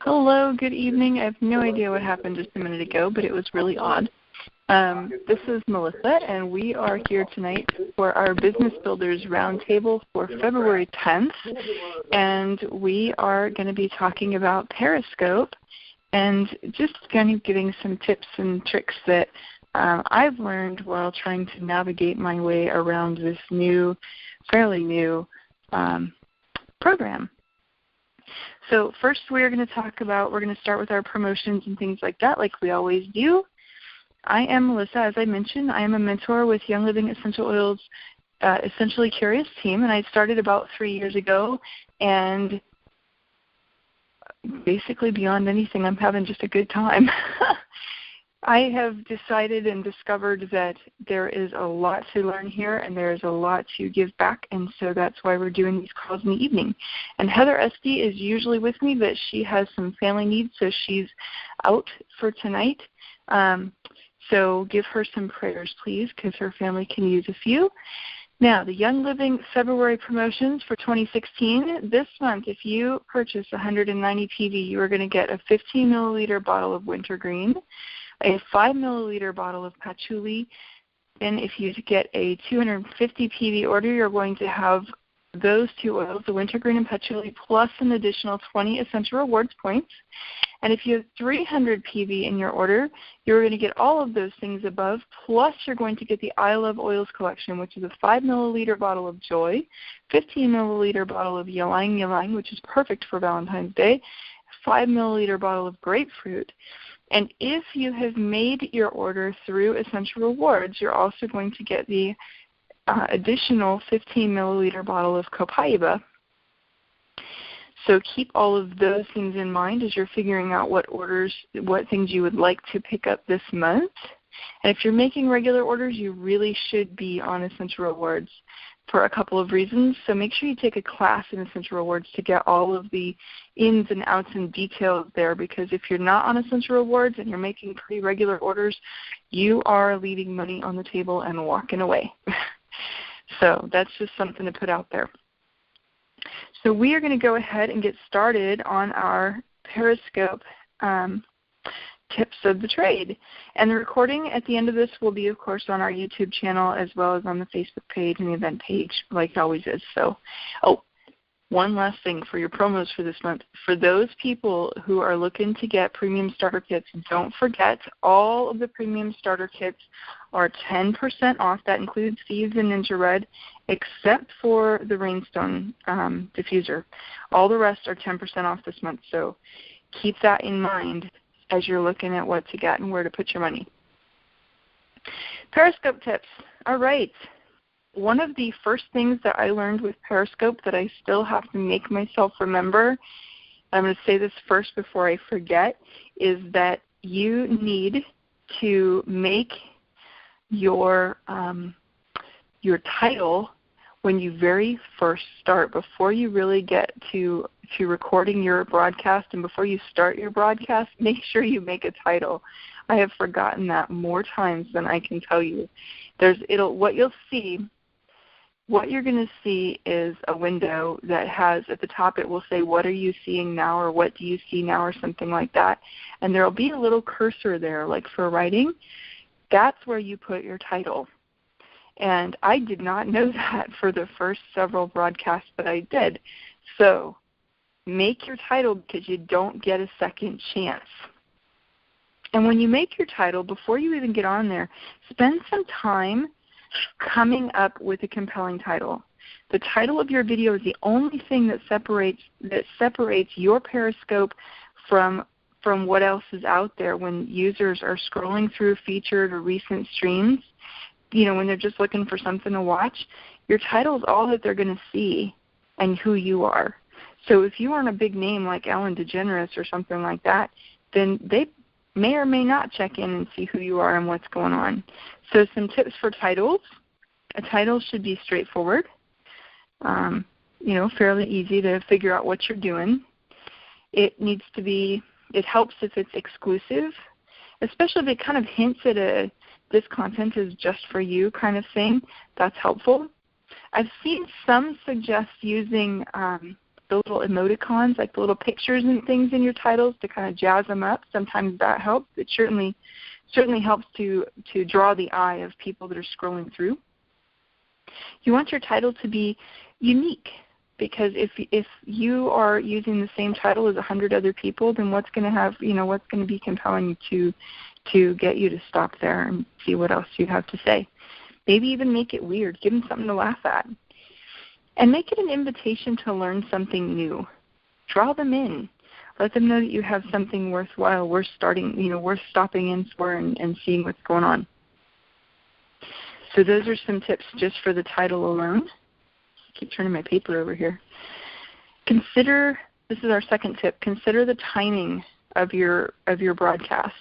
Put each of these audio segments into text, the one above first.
Hello, good evening. I have no idea what happened just a minute ago, but it was really odd. This is Melissa, and we are here tonight for our Business Builders Roundtable for February 10th, and we are going to be talking about Periscope and just kind of giving some tips and tricks that I've learned while trying to navigate my way around this new, fairly new program. So first we're going to start with our promotions and things like that, like we always do. I am Melissa, as I mentioned. I am a mentor with Young Living Essential Oils Essentially Curious team, and I started about 3 years ago, and basically beyond anything, I'm having just a good time. I have decided and discovered that there is a lot to learn here and there is a lot to give back, and so that's why we're doing these calls in the evening. And Heather Esty is usually with me, but she has some family needs, so she's out for tonight. So give her some prayers, please, because her family can use a few. Now, the Young Living February promotions for 2016. This month, if you purchase 190 PV, you are going to get a 15 milliliter bottle of wintergreen, a 5 milliliter bottle of patchouli. Then if you get a 250 PV order, you're going to have those two oils, the wintergreen and patchouli, plus an additional 20 Essential Rewards points. And if you have 300 PV in your order, you're going to get all of those things above, plus you're going to get the I Love Oils collection, which is a 5 milliliter bottle of Joy, 15 milliliter bottle of Ylang Ylang, which is perfect for Valentine's Day, 5 milliliter bottle of grapefruit. And if you have made your order through Essential Rewards, you're also going to get the additional 15 milliliter bottle of Copaiba. So keep all of those things in mind as you're figuring out what things you would like to pick up this month. And if you're making regular orders, you really should be on Essential Rewards for a couple of reasons. So make sure you take a class in Essential Rewards to get all of the ins and outs and details there, because if you're not on Essential Rewards and you're making pretty regular orders, you are leaving money on the table and walking away. So that's just something to put out there. So we are going to go ahead and get started on our Periscope tips of the trade. And the recording at the end of this will be, of course, on our YouTube channel as well as on the Facebook page and the event page, like it always is. So, one last thing for your promos for this month. For those people who are looking to get premium starter kits, don't forget all of the premium starter kits are 10% off. That includes Thieves and Ninja Red, except for the Rainstone diffuser. All the rest are 10% off this month, so keep that in mind as you're looking at what to get and where to put your money. Periscope tips. All right. One of the first things that I learned with Periscope that I still have to make myself remember, I'm going to say this first before I forget, is that you need to make your title when you very first start, before you really get to recording your broadcast and before you start your broadcast, make sure you make a title. I have forgotten that more times than I can tell you. What you're going to see is a window that has, at the top it will say, what are you seeing now, or what do you see now, or something like that. And there will be a little cursor there, like for writing. That's where you put your title. And I did not know that for the first several broadcasts that I did. So make your title, because you don't get a second chance. And when you make your title, before you even get on there, spend some time coming up with a compelling title. The title of your video is the only thing that separates your Periscope from what else is out there when users are scrolling through featured or recent streams. When they're just looking for something to watch, your title is all that they're going to see and who you are. So if you aren't a big name like Ellen DeGeneres or something like that, then they may or may not check in and see who you are and what's going on. So some tips for titles. A title should be straightforward, fairly easy to figure out what you're doing. It helps if it's exclusive, especially if it kind of hints at this content is just for you kind of thing. That's helpful. I've seen some suggest using the the little emoticons, like the little pictures and things in your titles to kind of jazz them up. Sometimes that helps. It certainly helps to draw the eye of people that are scrolling through. You want your title to be unique, because if you are using the same title as 100 other people, then what's going to be compelling you to get you to stop there and see what else you have to say. Maybe even make it weird. Give them something to laugh at. And make it an invitation to learn something new. Draw them in. Let them know that you have something worthwhile, worth stopping in for and seeing what's going on. So those are some tips just for the title alone. I keep turning my paper over here. This is our second tip, consider the timing of your broadcast.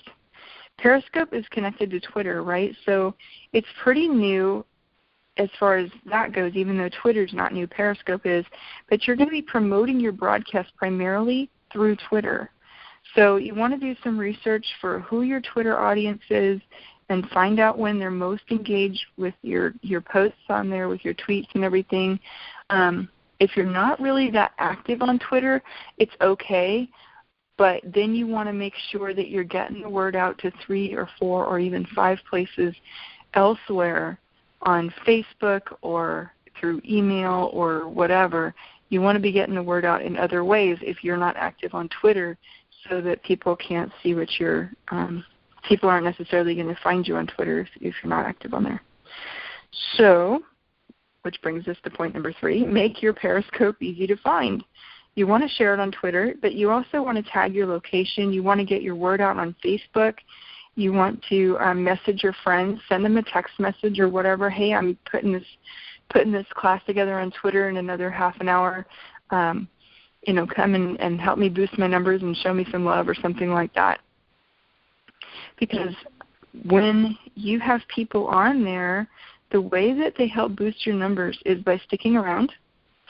Periscope is connected to Twitter, right? So it's pretty new as far as that goes, even though Twitter's not new, Periscope is. But you're going to be promoting your broadcast primarily through Twitter. So you want to do some research for who your Twitter audience is and find out when they're most engaged with your posts on there, with your tweets and everything. If you're not really that active on Twitter, it's okay. But then you want to make sure that you're getting the word out to 3 or 4 or even 5 places elsewhere on Facebook or through email or whatever. You want to be getting the word out in other ways if you're not active on Twitter, so that people can't see what people aren't necessarily going to find you on Twitter if you're not active on there. So, which brings us to point number 3, make your Periscope easy to find. You want to share it on Twitter, but you also want to tag your location. You want to get your word out on Facebook. You want to message your friends, send them a text message or whatever. Hey, I'm putting this class together on Twitter in another half an hour. Come and help me boost my numbers and show me some love or something like that. Because when you have people on there, the way that they help boost your numbers is by sticking around.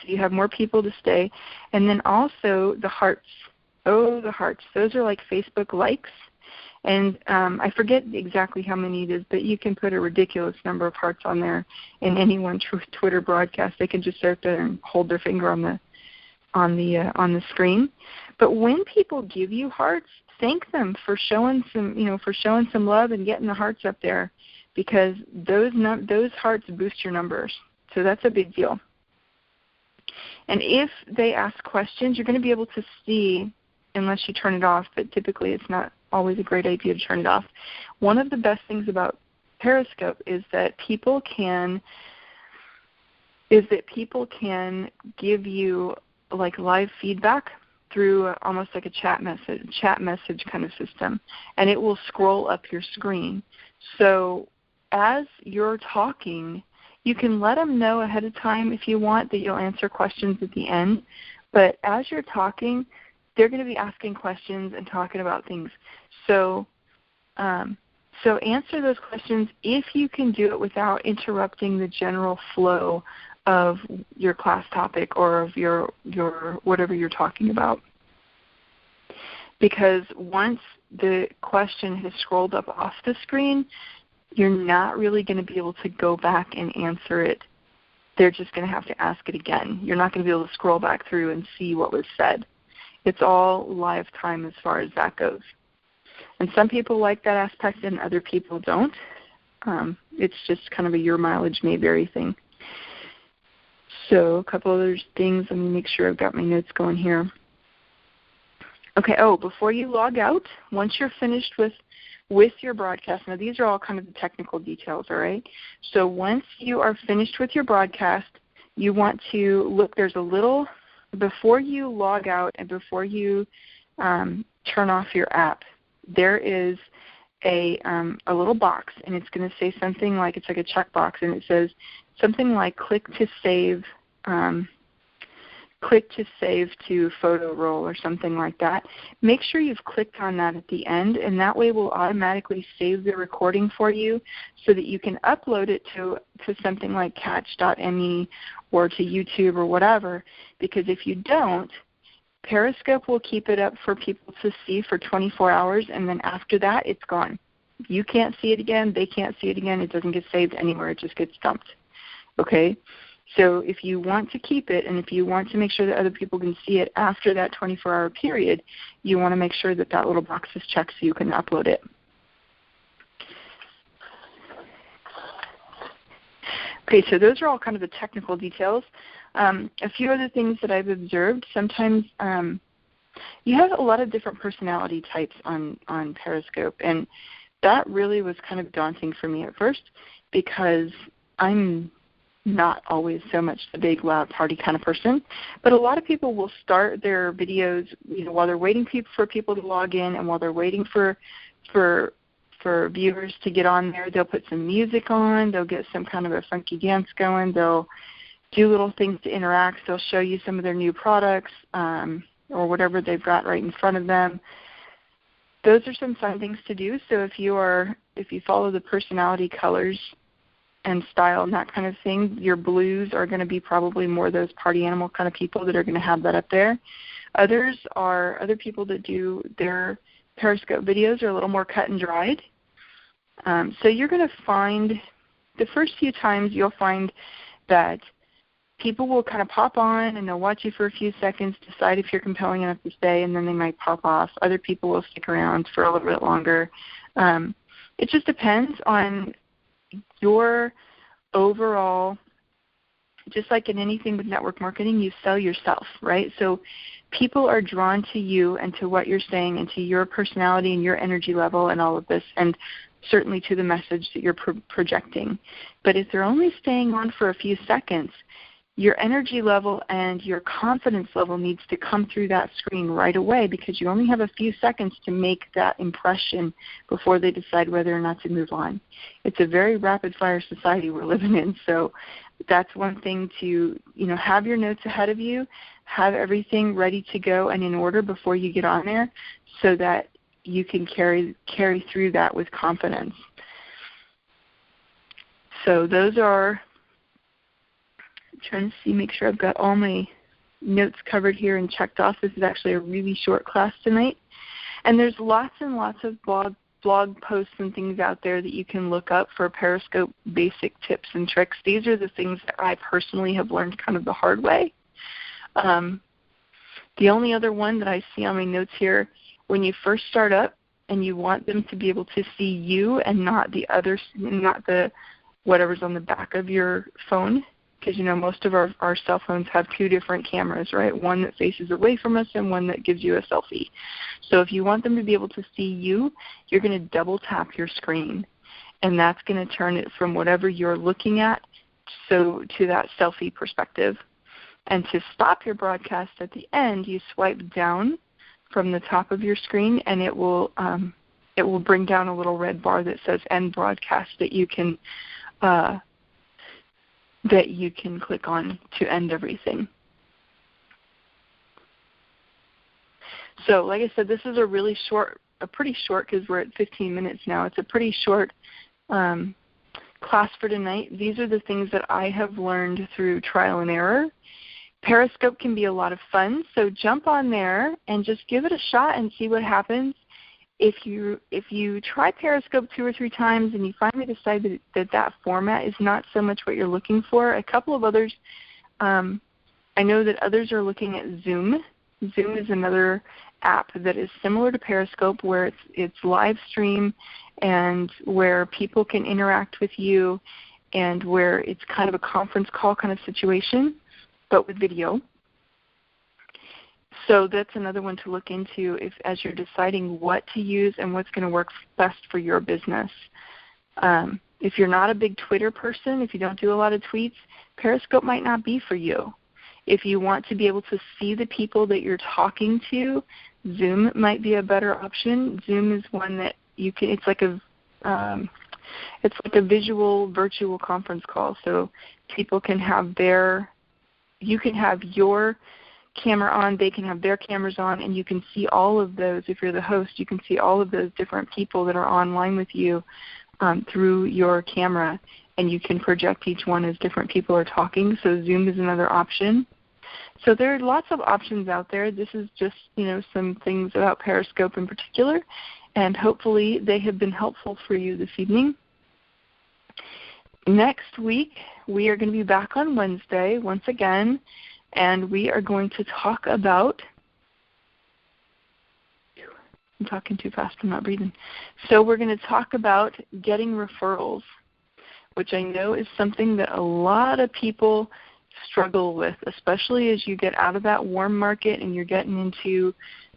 So you have more people to stay. And then also the hearts. Oh, the hearts. Those are like Facebook likes. And I forget exactly how many it is, but you can put a ridiculous number of hearts on there in any one Twitter broadcast. They can just sit there and hold their finger on the screen. But when people give you hearts, thank them for showing some love and getting the hearts up there, because those hearts boost your numbers. So that's a big deal. And if they ask questions, you're going to be able to see, unless you turn it off, but typically it's not always a great idea to turn it off. One of the best things about Periscope is that people can give you like live feedback through almost like a chat message kind of system, and it will scroll up your screen. So as you're talking, you can let them know ahead of time if you want that you'll answer questions at the end, but as you're talking, they're going to be asking questions and talking about things. So answer those questions if you can do it without interrupting the general flow of your class topic or of your whatever you're talking about. Because once the question has scrolled up off the screen, you're not really going to be able to go back and answer it. They're just going to have to ask it again. You're not going to be able to scroll back through and see what was said. It's all live time as far as that goes. And some people like that aspect and other people don't. It's just kind of a your mileage may vary thing. So a couple other things. Let me make sure I've got my notes going here. Okay, before you log out, once you're finished with your broadcast, now these are all kind of the technical details, all right? So once you are finished with your broadcast, you want to look, there's a little, before you log out and before you turn off your app, there is a little box, and it's going to say something like, it's like a checkbox, and it says something like click to save to photo roll or something like that. Make sure you've clicked on that at the end, and that way will automatically save the recording for you so that you can upload it to something like catch.me or to YouTube or whatever, because if you don't, Periscope will keep it up for people to see for 24 hours, and then after that, it's gone. You can't see it again. They can't see it again. It doesn't get saved anywhere. It just gets dumped. Okay? So if you want to keep it and if you want to make sure that other people can see it after that 24-hour period, you want to make sure that that little box is checked so you can upload it. Okay, so those are all kind of the technical details. A few other things that I've observed, sometimes you have a lot of different personality types on Periscope, and that really was kind of daunting for me at first because I'm not always so much the big, loud party kind of person. But a lot of people will start their videos, while they're waiting for people to log in, and while they're waiting for viewers to get on there, they'll put some music on, they'll get some kind of a funky dance going, they'll do little things to interact, they'll show you some of their new products or whatever they've got right in front of them. Those are some fun things to do. So if you follow the personality colors and style and that kind of thing, your blues are going to be probably more those party animal kind of people that are going to have that up there. Other people that do their Periscope videos are a little more cut and dried. So you're going to find, the first few times you'll find that people will kind of pop on and they'll watch you for a few seconds, decide if you're compelling enough to stay, and then they might pop off. Other people will stick around for a little bit longer. It just depends on your overall, just like in anything with network marketing, you sell yourself, right? So people are drawn to you and to what you're saying and to your personality and your energy level and all of this, and certainly to the message that you're projecting. But if they're only staying on for a few seconds, your energy level and your confidence level needs to come through that screen right away, because you only have a few seconds to make that impression before they decide whether or not to move on. It's a very rapid-fire society we're living in, so that's one thing to have your notes ahead of you, have everything ready to go and in order before you get on there so that you can carry through that with confidence. So those are, I'm trying to see, make sure I've got all my notes covered here and checked off. This is actually a really short class tonight. And there's lots and lots of blog posts and things out there that you can look up for Periscope basic tips and tricks. These are the things that I personally have learned kind of the hard way. The only other one that I see on my notes here, when you first start up and you want them to be able to see you and not the whatever's on the back of your phone, because most of our cell phones have two different cameras, right? One that faces away from us and one that gives you a selfie. So if you want them to be able to see you, you're going to double tap your screen, and that's going to turn it from whatever you're looking at to that selfie perspective. And to stop your broadcast at the end, you swipe down from the top of your screen, and it will bring down a little red bar that says End Broadcast that you can click on to end everything. So like I said, this is a pretty short, because we're at 15 minutes now. It's a pretty short class for tonight. These are the things that I have learned through trial and error. Periscope can be a lot of fun, so jump on there and just give it a shot and see what happens. If you try Periscope 2 or 3 times and you finally decide that format is not so much what you're looking for, a couple of others, I know that others are looking at Zoom. Zoom is another app that is similar to Periscope, where it's live stream and where people can interact with you, and where it's kind of a conference call kind of situation, but with video. So that's another one to look into as you're deciding what to use and what's going to work best for your business. If you're not a big Twitter person, if you don't do a lot of tweets, Periscope might not be for you. If you want to be able to see the people that you're talking to, Zoom might be a better option. Zoom is one that you can. It's like a visual virtual conference call. So people can have you can have your camera on, they can have their cameras on, and you can see all of those. If you're the host, you can see all of those different people that are online with you through your camera, and you can project each one as different people are talking. So Zoom is another option. So there are lots of options out there. This is just some things about Periscope in particular, and hopefully they have been helpful for you this evening. next week, we are going to be back on Wednesday once again, and we are going to talk about, I'm talking too fast, I'm not breathing. So we're going to talk about getting referrals, which I know is something that a lot of people struggle with, especially as you get out of that warm market and you're getting into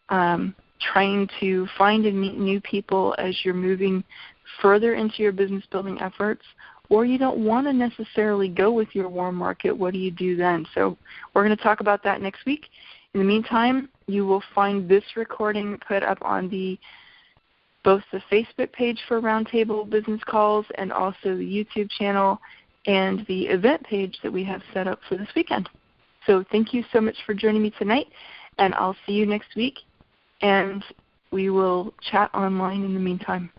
trying to find and meet new people as you're moving further into your business building efforts, or you don't want to necessarily go with your warm market. What do you do then? So we're going to talk about that next week. In the meantime, you will find this recording put up on both the Facebook page for Roundtable Business Calls and also the YouTube channel and the event page that we have set up for this weekend. So thank you so much for joining me tonight, and I'll see you next week, and we will chat online in the meantime.